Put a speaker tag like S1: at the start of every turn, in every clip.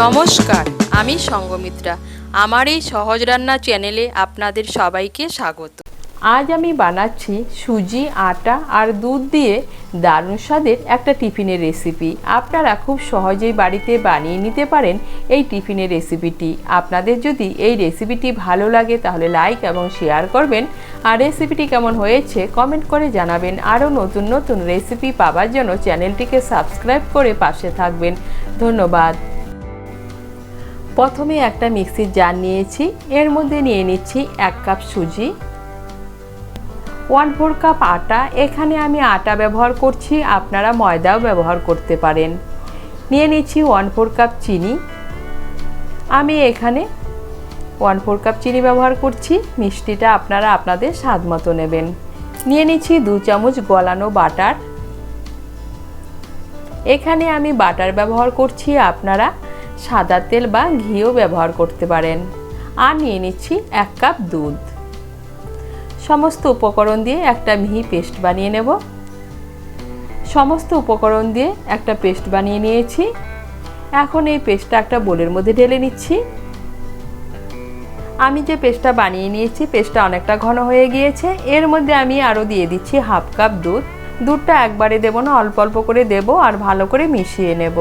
S1: নমস্কার, আমি সঙ্গমিত্রা। আমার এই সহজ রান্না চ্যানেলে আপনাদের সবাইকে স্বাগত। আজ আমি বানাচ্ছি সুজি, আটা আর দুধ দিয়ে দারুণ স্বাদের একটা টিফিনের রেসিপি। আপনারা খুব সহজেই বাড়িতে বানিয়ে নিতে পারেন এই টিফিনের রেসিপিটি। আপনাদের যদি এই রেসিপিটি ভালো লাগে তাহলে লাইক এবং শেয়ার করবেন, আর রেসিপিটি কেমন হয়েছে কমেন্ট করে জানাবেন। আরও নতুন নতুন রেসিপি পাওয়ার জন্য চ্যানেলটিকে সাবস্ক্রাইব করে পাশে থাকবেন। ধন্যবাদ। প্রথমে একটা মিক্সির জার নিয়েছি, এর মধ্যে নিয়ে নিচ্ছি 1 কাপ সুজি, 1/4 কাপ আটা। এখানে আমি আটা ব্যবহার করছি, আপনারা ময়দাও ব্যবহার করতে পারেন। নিয়ে নিচ্ছি 1/4 কাপ চিনি, আমি এখানে 1/4 কাপ চিনি ব্যবহার করছি। মিষ্টিটা আপনারা আপনাদের স্বাদ মতো নেবেন। নিয়ে নিচ্ছি 2 চামচ গলানো বাটার, এখানে আমি বাটার ব্যবহার করছি, আপনারা সাদা তেল বা ঘিও ব্যবহার করতে পারেন। আর নিয়ে নিচ্ছি 1 কাপ দুধ। সমস্ত উপকরণ দিয়ে একটা মিহি পেস্ট বানিয়ে নেব। সমস্ত উপকরণ দিয়ে একটা পেস্ট বানিয়ে নিয়েছি। এখন এই পেস্টটা একটা বোলের মধ্যে ঢেলে নিচ্ছি। আমি যে পেস্টটা বানিয়ে নিয়েছি, পেস্টটা অনেকটা ঘন হয়ে গিয়েছে। এর মধ্যে আমি আরও দিয়ে দিচ্ছি 1/2 কাপ দুধ। দুধটা একবারে দেব না, অল্প অল্প করে দেব আর ভালো করে মিশিয়ে নেব।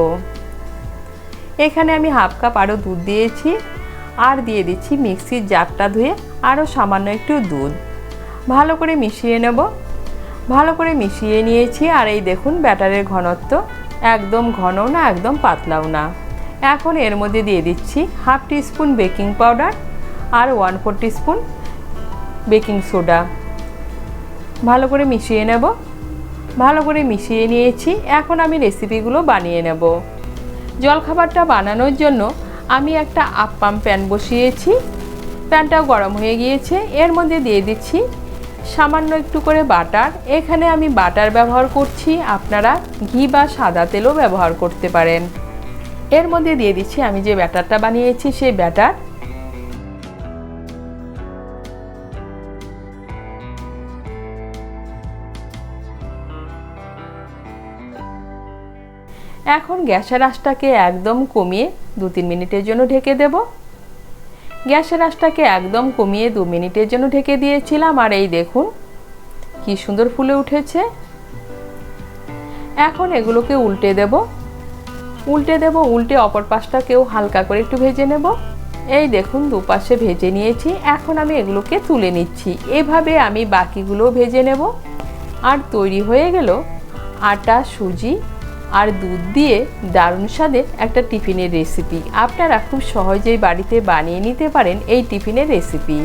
S1: এখানে আমি 1/2 কাপ আরও দুধ দিয়েছি, আর দিয়ে দিচ্ছি মিক্সির জারটা ধুয়ে আরও সামান্য একটু দুধ। ভালো করে মিশিয়ে নেব। ভালো করে মিশিয়ে নিয়েছি, আর এই দেখুন ব্যাটারের ঘনত্ব একদম ঘনও না একদম পাতলাও না। এখন এর মধ্যে দিয়ে দিচ্ছি 1/2 টিস্পুন বেকিং পাউডার আর 1/4 টিস্পুন বেকিং সোডা। ভালো করে মিশিয়ে নেব। ভালো করে মিশিয়ে নিয়েছি। এখন আমি রেসিপিগুলো বানিয়ে নেব। জলখাবারটা বানানোর জন্য আমি একটা আপ্পাম প্যান বসিয়েছি, প্যানটাও গরম হয়ে গিয়েছে। এর মধ্যে দিয়ে দিচ্ছি সামান্য একটু করে বাটার, এখানে আমি বাটার ব্যবহার করছি, আপনারা ঘি বা সাদা তেলও ব্যবহার করতে পারেন। এর মধ্যে দিয়ে দিচ্ছি আমি যে ব্যাটারটা বানিয়েছি সেই ব্যাটার। এখন গ্যাসের আঁচটাকে একদম কমিয়ে 2-3 মিনিটের জন্য ঢেকে দেব। গ্যাসের আঁচটাকে একদম কমিয়ে 2 মিনিটের জন্য ঢেকে দিয়েছিলাম, আর এই দেখুন কি সুন্দর ফুলে উঠেছে। এখন এগুলোকে উল্টে দেব। উল্টে অপর পাশটাকেও হালকা করে একটু ভেজে নেব। এই দেখুন দুপাশে ভেজে নিয়েছি। এখন আমি এগুলোকে তুলে নিচ্ছি। এভাবে আমি বাকিগুলো ভেজে নেব। আর তৈরি হয়ে গেল আটা, সুজি আর দুধ দিয়ে দারুণ স্বাদের একটা টিফিনের রেসিপি। আপনারা খুব সহজেই বাড়িতে বানিয়ে নিতে পারেন এই টিফিনের রেসিপি।